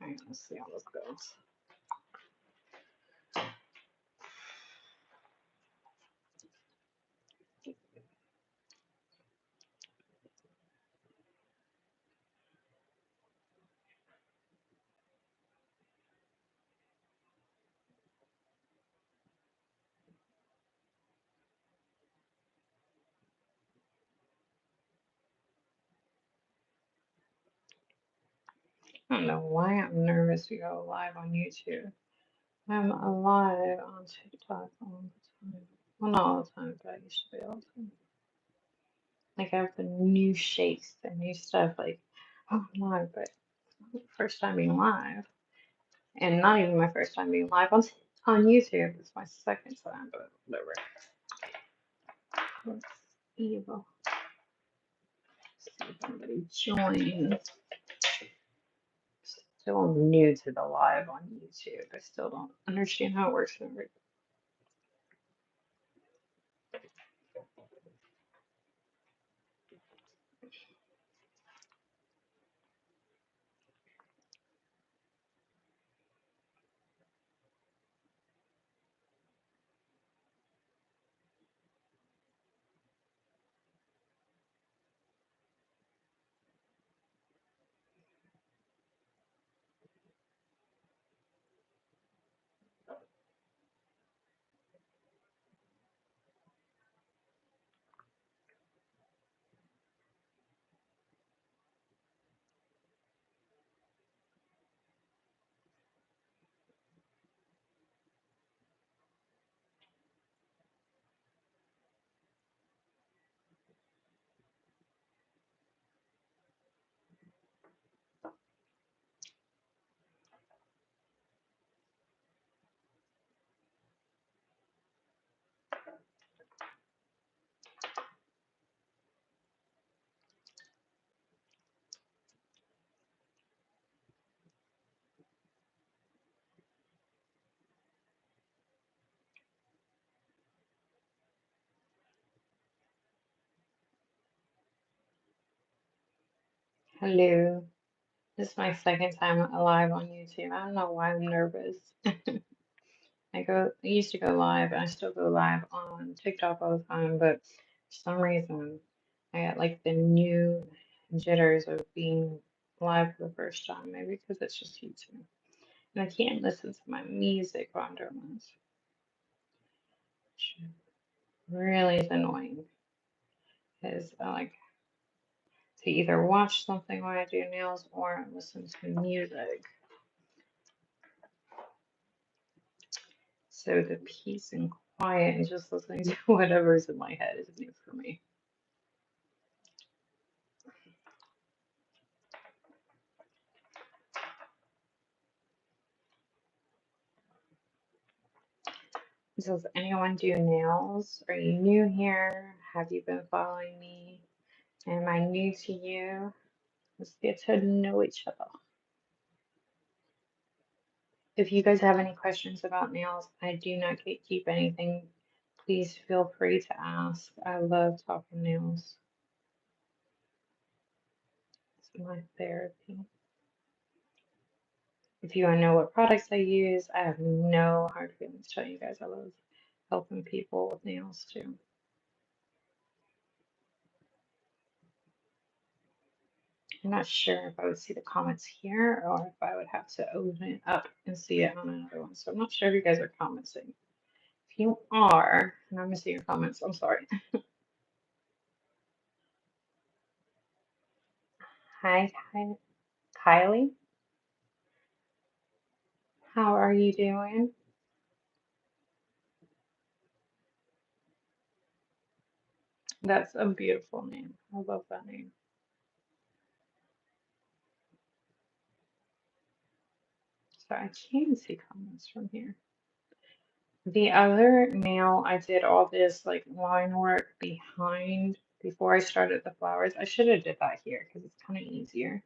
I'm gonna see how this goes. I don't know why I'm nervous to go live on YouTube. I'm alive on TikTok all the time. Well, not all the time, but I used to be all the time. Like I have the new shakes, the new stuff. Like, oh, I'm live, but first time being live, and not even my first time being live on YouTube. It's my second time, but whatever. Let's evil. See if anybody joins. Still new to the live on YouTube. I still don't understand how it works. Hello. This is my second time live on YouTube. I don't know why I'm nervous. I used to go live, and I still go live on TikTok all the time, but for some reason I got like the new jitters of being live for the first time. Maybe because it's just YouTube. And I can't listen to my music while I'm doing this, which really is annoying. Because I like to either watch something while I do nails or listen to music. So the peace and quiet and just listening to whatever's in my head is new for me. Does anyone do nails? Are you new here? Have you been following me? Am I new to you? Let's get to know each other. If you guys have any questions about nails, I do not keep anything. Please feel free to ask. I love talking nails. It's my therapy. If you want to know what products I use, I have no hard feelings telling you guys I love helping people with nails too. I'm not sure if I would see the comments here or if I would have to open it up and see it on another one. So I'm not sure if you guys are commenting. If you are, and I'm missing your comments, I'm sorry. Hi, Kylie. How are you doing? That's a beautiful name. I love that name. So I can see comments from here. The other nail, I did all this like line work behind before I started the flowers. I should have did that here because it's kind of easier.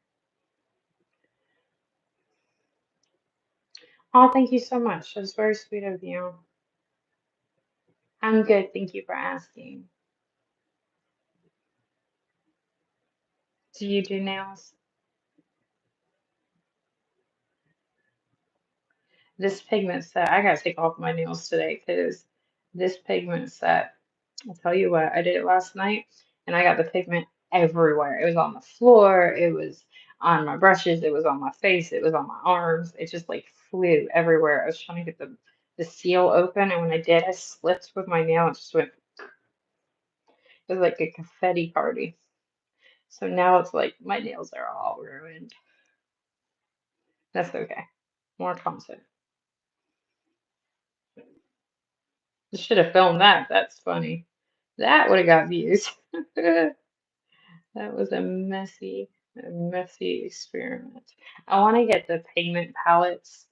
Oh, thank you so much. That's very sweet of you. I'm good. Thank you for asking. Do you do nails? This pigment set, I gotta take off my nails today because this pigment set, I'll tell you what, I did it last night and I got the pigment everywhere. It was on the floor, it was on my brushes, it was on my face, it was on my arms. It just like flew everywhere. I was trying to get the seal open, and when I did, I slipped with my nail and just went, it was like a confetti party. So now it's like my nails are all ruined. That's okay. More content. You should have filmed that. That's funny. That would have got views. That was a messy experiment. I want to get the pigment palettes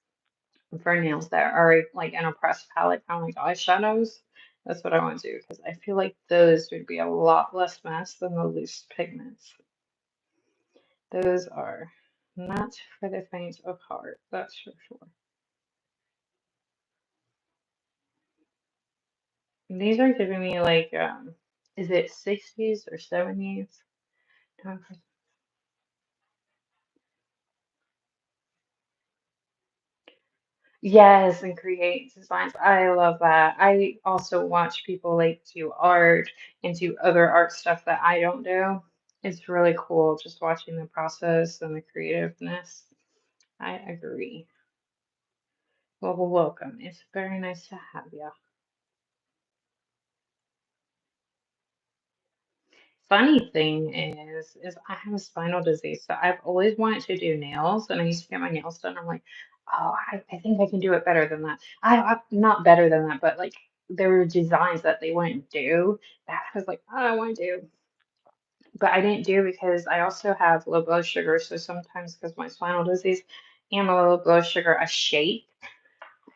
for nails that are like an pressed palette, kind of like eyeshadows. That's what I want to do because I feel like those would be a lot less mess than the loose pigments. Those are not for the faint of heart, that's for sure. These are giving me like, is it 60s or 70s? Yes, and create designs. I love that. I also watch people like do art and do other art stuff that I don't do. It's really cool just watching the process and the creativeness. I agree. Well, welcome. It's very nice to have you. Funny thing is I have a spinal disease, so I've always wanted to do nails, and I used to get my nails done. I'm like, oh, I think I can do it better than that. I'm not better than that, but like there were designs that they wouldn't do that I was like, oh, I want to do, but I didn't do because I also have low blood sugar, so sometimes because my spinal disease and my low blood sugar, I shake.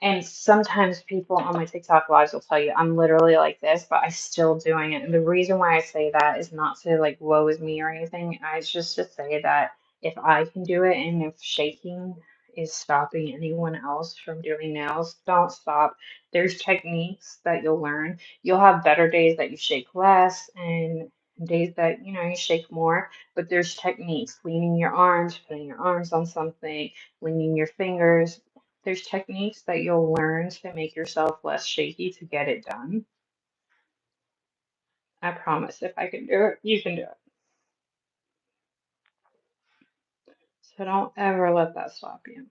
And sometimes people on my TikTok lives will tell you I'm literally like this, but I'm still doing it. And the reason why I say that is not to like woe is me or anything. It's just to say that if I can do it and if shaking is stopping anyone else from doing nails, don't stop. There's techniques that you'll learn. You'll have better days that you shake less and days that, you shake more, but there's techniques, leaning your arms, putting your arms on something, leaning your fingers. There's techniques that you'll learn to make yourself less shaky to get it done. I promise if I can do it, you can do it. So don't ever let that stop you.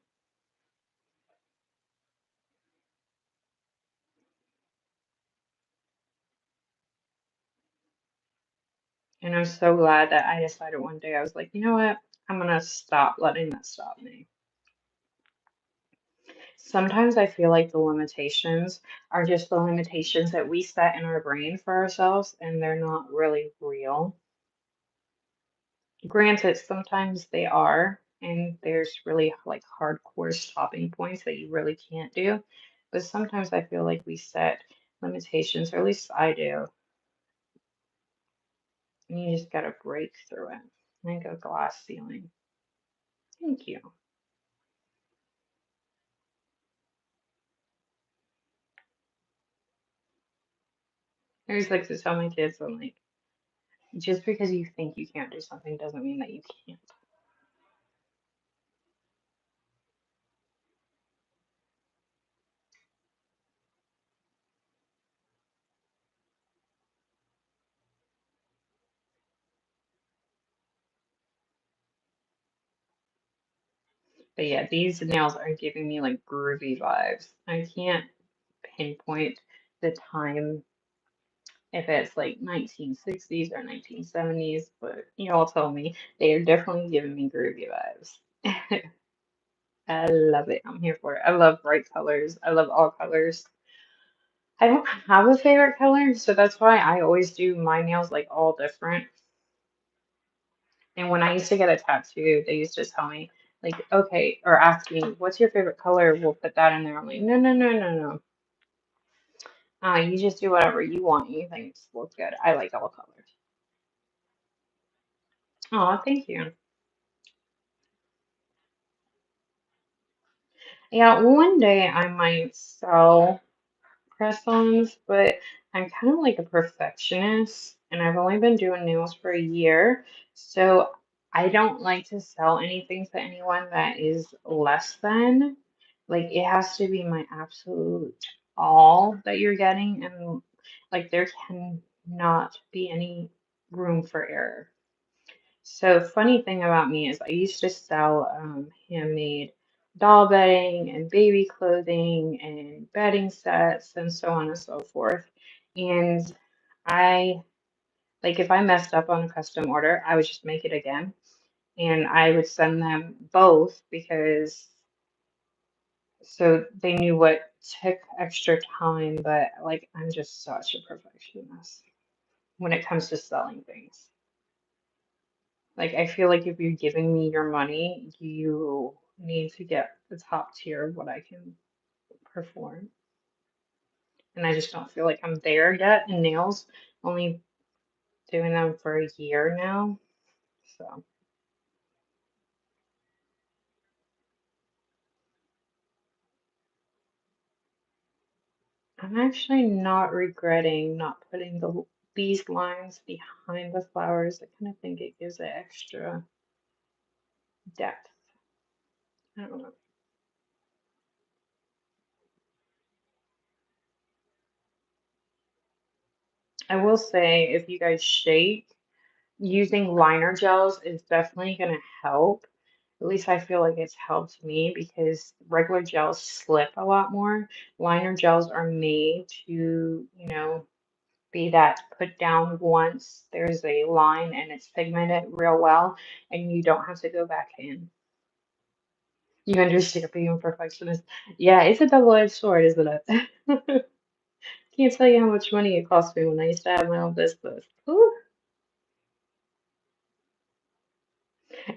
And I'm so glad that I decided one day, I was like, you know what? I'm gonna stop letting that stop me. Sometimes I feel like the limitations are just the limitations that we set in our brain for ourselves, and they're not really real. Granted, sometimes they are, and there's really like hardcore stopping points that you really can't do. But sometimes I feel like we set limitations, or at least I do, and you just gotta break through it. Like a glass ceiling. Thank you. I always like to tell my kids, I'm like, just because you think you can't do something doesn't mean that you can't. But yeah, these nails are giving me like groovy vibes. I can't pinpoint the time if it's like 1960s or 1970s, but you all tell me they are definitely giving me groovy vibes. I love it. I'm here for it. I love bright colors. I love all colors. I don't have a favorite color, so that's why I always do my nails like all different. And when I used to get a tattoo, they used to tell me, like, okay, or ask me, what's your favorite color? We'll put that in there. I'm like, no, no, no, no, no. You just do whatever you want. You think looks good. I like all colors. Oh, thank you. Yeah, one day I might sell press-ons, but I'm kind of like a perfectionist, and I've only been doing nails for a year, so I don't like to sell anything to anyone that is less than. Like it has to be my absolute all that you're getting, and like there cannot be any room for error. So funny thing about me is I used to sell handmade doll bedding and baby clothing and bedding sets and so on and so forth. And I like if I messed up on a custom order, I would just make it again. And I would send them both because so they knew what took extra time, but like I'm just such a perfectionist when it comes to selling things. Like I feel like if you're giving me your money, you need to get the top tier of what I can perform. And I just don't feel like I'm there yet in nails, only doing them for a year now. So I'm actually not regretting not putting these lines behind the flowers. I kind of think it gives it extra depth. I don't know. I will say if you guys shake, using liner gels is definitely going to help. At least I feel like it's helped me because regular gels slip a lot more. Liner gels are made to, be that put down once there's a line and it's pigmented real well, and you don't have to go back in. You understand being a perfectionist. Yeah, it's a double-edged sword, isn't it? Can't tell you how much money it cost me when I used to have my own business. Ooh.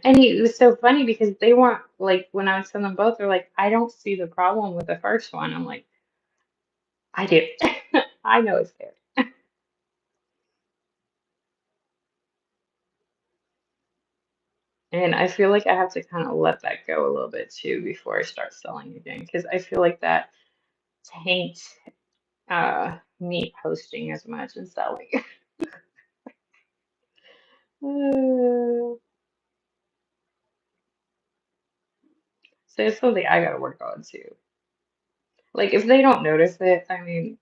And it was so funny because they weren't like when I would send them both, they're like, I don't see the problem with the first one. I'm like, I do. I know it's there. And I feel like I have to kind of let that go a little bit too before I start selling again because I feel like that taints me posting as much and selling. So it's something I gotta work on too. Like if they don't notice it, I mean,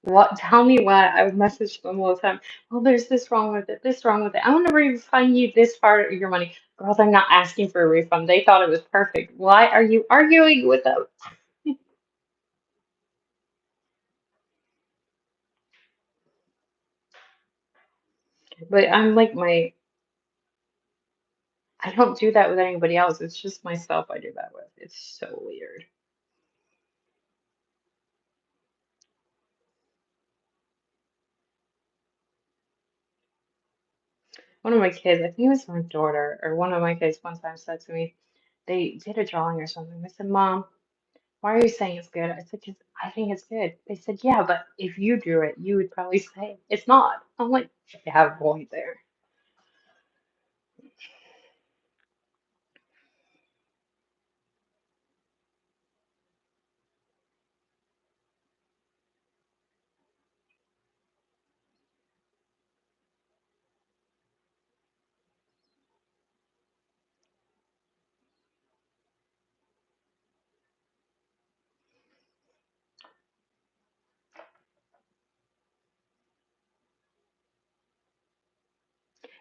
what? Tell me what? I would message them all the time. Well, there's this wrong with it, this wrong with it. I want to refund you this part of your money. Girls, I'm not asking for a refund. They thought it was perfect. Why are you arguing with them? But I'm like I don't do that with anybody else. It's just myself I do that with. It's so weird. One of my kids, I think it was my daughter, or one of my kids one time said to me, they did a drawing or something. They said, Mom, why are you saying it's good? I said, because I think it's good. They said, yeah, but if you drew it, you would probably say it's not. I'm like, they have a point there.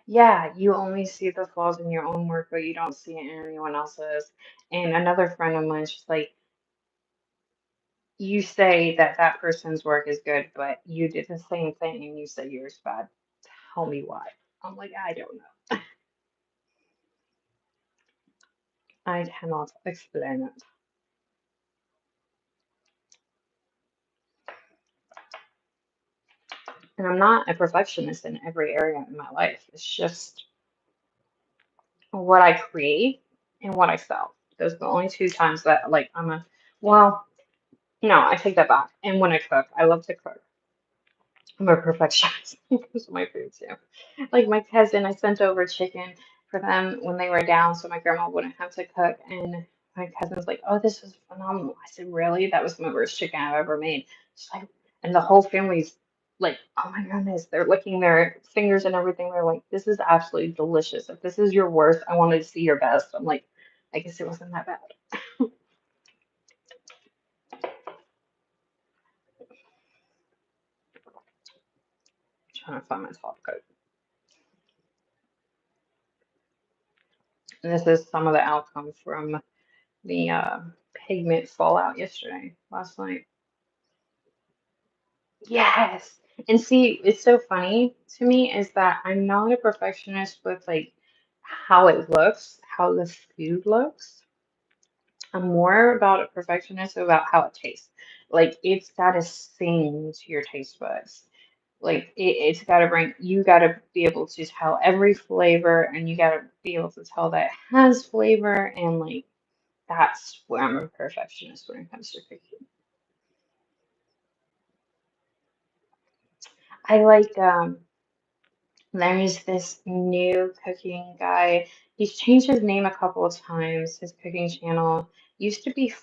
Yeah, you only see the flaws in your own work, but you don't see it in anyone else's. And another friend of mine, she's like, you say that that person's work is good, but you did the same thing and you said yours bad. Tell me why. I'm like, I don't know. I cannot explain it. And I'm not a perfectionist in every area in my life. It's just what I create and what I sell. Those are the only two times that like well, no, I take that back. And when I cook, I love to cook. I'm a perfectionist because of my food too. Like my cousin, I sent over chicken for them when they were down so my grandma wouldn't have to cook. And my cousin was like, "Oh, this was phenomenal." I said, "Really? That was the worst chicken I've ever made." She's like, and the whole family's like, "Oh my goodness!" They're licking their fingers and everything. They're like, "This is absolutely delicious. If this is your worst, I wanted to see your best." I'm like, I guess it wasn't that bad. trying to find my top coat. And this is some of the outcome from the pigment fallout last night. Yes. And see, it's so funny to me is that I'm not a perfectionist with like how it looks, how the food looks. I'm more about a perfectionist about how it tastes. Like it's gotta sing to your taste buds. Like it's gotta bring, you gotta be able to tell every flavor and you gotta be able to tell that it has flavor and like that's where I'm a perfectionist when it comes to cooking. I like there's this new cooking guy. He's changed his name a couple of times, his cooking channel. Used to be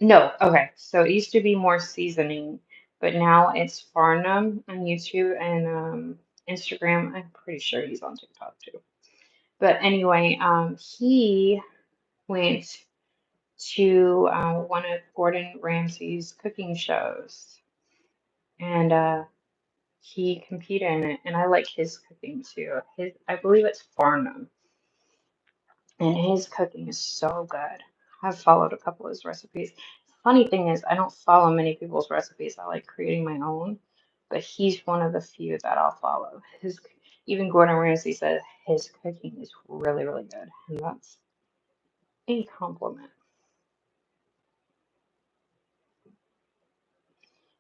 no, okay. So it used to be more seasoning, but now it's Farnham on YouTube and Instagram. I'm pretty sure he's on TikTok too. But anyway, he went to one of Gordon Ramsay's cooking shows, and he competed in it. And I like his cooking too. His, I believe it's Farnham, and his cooking is so good. I've followed a couple of his recipes. Funny thing is, I don't follow many people's recipes. I like creating my own, but he's one of the few that I'll follow. His even Gordon Ramsay said his cooking is really, really good, and that's a compliment.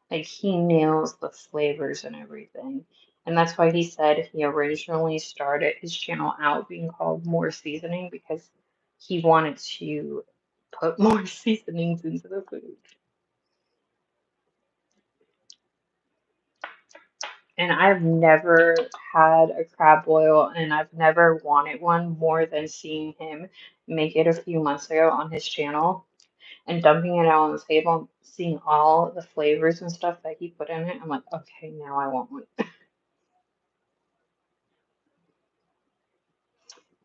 Like he nails the flavors and everything. And that's why he said he originally started his channel out being called More Seasoning because he wanted to put more seasonings into the food. And I've never had a crab boil and I've never wanted one more than seeing him make it a few months ago on his channel and dumping it out on the table, seeing all the flavors and stuff that he put in it. I'm like, okay, now I want one.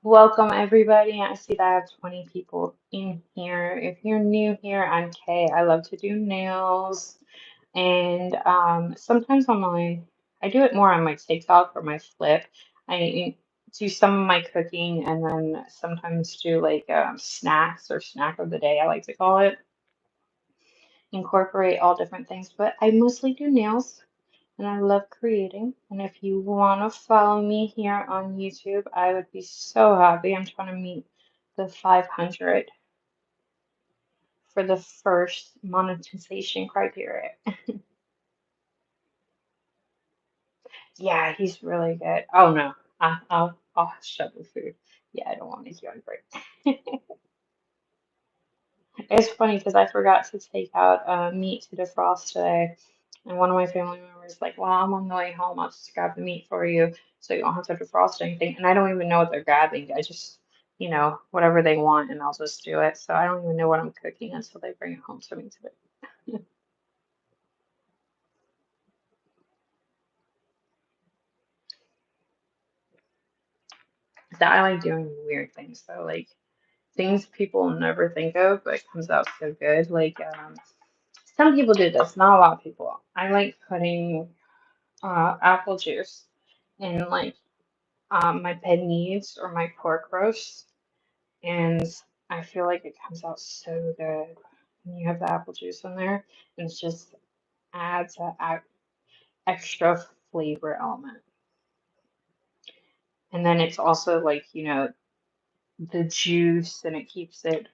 Welcome, everybody. I see that I have 20 people in here. If you're new here, I'm Kay. I love to do nails. And sometimes on I do it more on my TikTok or my flip. I do some of my cooking and then sometimes do like snacks or snack of the day, I like to call it. Incorporate all different things, but I mostly do nails and I love creating. And if you want to follow me here on YouTube, I would be so happy. I'm trying to meet the 500 for the first monetization criteria. Yeah, he's really good. Oh no, I'll shove the food. Yeah, I don't want to hear hungry. It's funny because I forgot to take out meat to defrost today, and one of my family members like, "Well, I'm on the way home. I'll just grab the meat for you, so you don't have to defrost anything." And I don't even know what they're grabbing. I just, whatever they want, and I'll just do it. So I don't even know what I'm cooking until they bring it home to me today. That I like doing weird things though, like things people never think of, but it comes out so good. Like some people do this, not a lot of people. I like putting apple juice in like my penne or my pork roast, and I feel like it comes out so good when you have the apple juice in there, and it just adds a extra flavor element. And then it's also like, the juice, and it keeps it,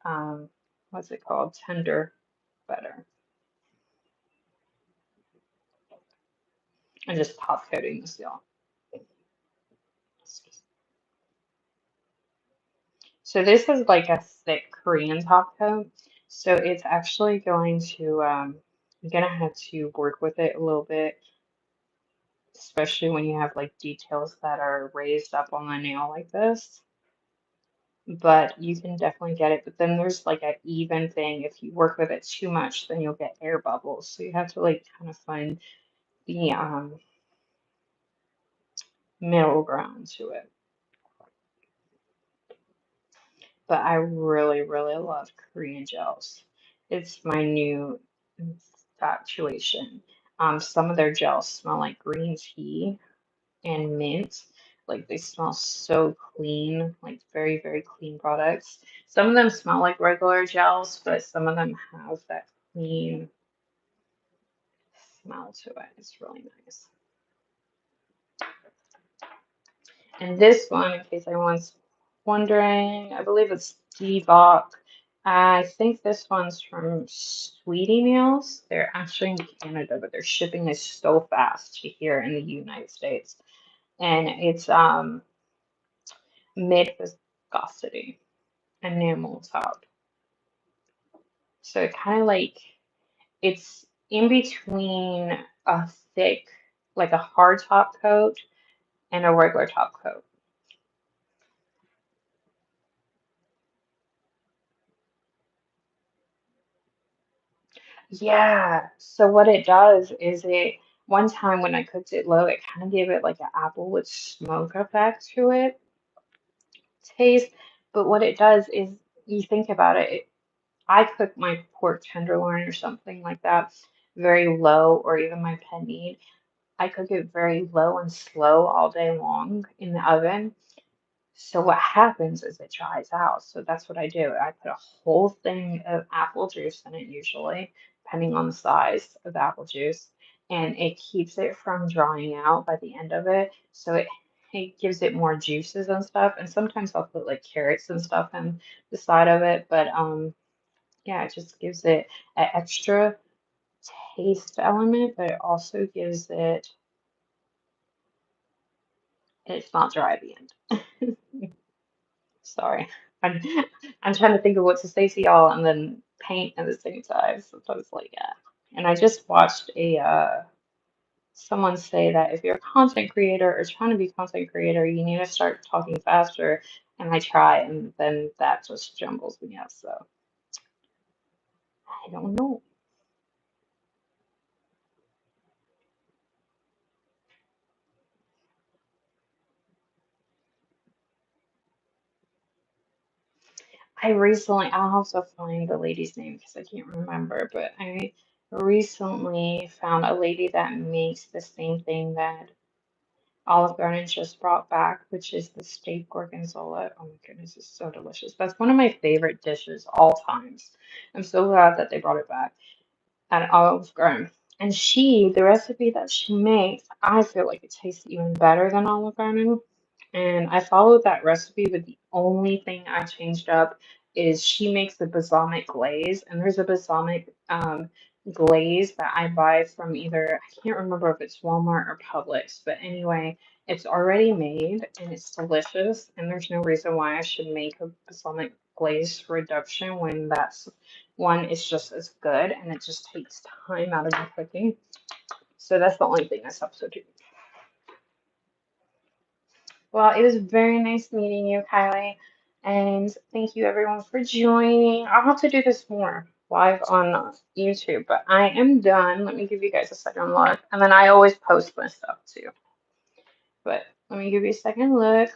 what's it called? Tender better. And just top coating this, y'all. So this is like a thick Korean top coat. So it's actually going to, you're gonna have to work with it a little bit, especially when you have like details that are raised up on the nail like this. But you can definitely get it. But then there's like an even thing. If you work with it too much, then you'll get air bubbles. So you have to like kind of find the middle ground to it. But I really, really love Korean gels. It's my new infatuation. Some of their gels smell like green tea. and mint. Like they smell so clean, like very, very clean products. Some of them smell like regular gels, but some of them have that clean smell to it. It's really nice. And this one, in case anyone's wondering, I believe it's Debok. I think this one's from Sweetie Nails. They're actually in Canada, but they're shipping this so fast to here in the United States. And it's mid viscosity enamel top. So it kind of like it's in between a thick, like a hard top coat and a regular top coat. Yeah. So what it does is one time when I cooked it low, it kind of gave it like an apple with smoke effect to it taste. But what it does is you think about it, I cook my pork tenderloin or something like that very low, or even my penne. I cook it very low and slow all day long in the oven. So what happens is it dries out. So that's what I do. I put a whole thing of apple juice in it usually, depending on the size of the apple juice, and it keeps it from drying out by the end of it. So it gives it more juices and stuff. And sometimes I'll put like carrots and stuff in the side of it, but yeah, it just gives it an extra taste element, but it also gives it, it's not dry at the end. Sorry. I'm I'm trying to think of what to say to y'all and then paint at the same time. Sometimes like yeah. And I just watched a someone say that if you're a content creator or trying to be a content creator, you need to start talking faster. And I try and then that just jumbles me up. So I don't know. I'll also find the lady's name because I can't remember, but I recently found a lady that makes the same thing that Olive Garden just brought back, which is the steak gorgonzola. Oh my goodness, it's so delicious. That's one of my favorite dishes all times. I'm so glad that they brought it back at Olive Garden. And the recipe that she makes, I feel like it tastes even better than Olive Garden. And I followed that recipe, but the only thing I changed up is she makes the balsamic glaze, and there's a balsamic glaze that I buy from either, I can't remember if it's Walmart or Publix, but anyway, it's already made and it's delicious, and there's no reason why I should make a balsamic glaze reduction when that's one is just as good and it just takes time out of my cooking. So that's the only thing I substitute. Well, it was very nice meeting you, Kylie. And thank you everyone for joining. I'll have to do this more live on YouTube, but I am done. Let me give you guys a second look. And then I always post my stuff too. But let me give you a second look.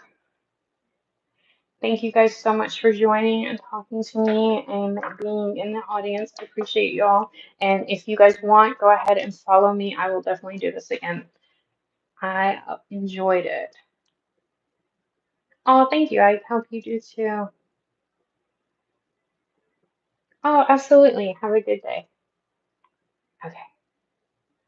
Thank you guys so much for joining and talking to me and being in the audience. I appreciate y'all. And if you guys want, go ahead and follow me. I will definitely do this again. I enjoyed it. Oh, thank you. I hope you do too. Oh, absolutely. Have a good day. Okay.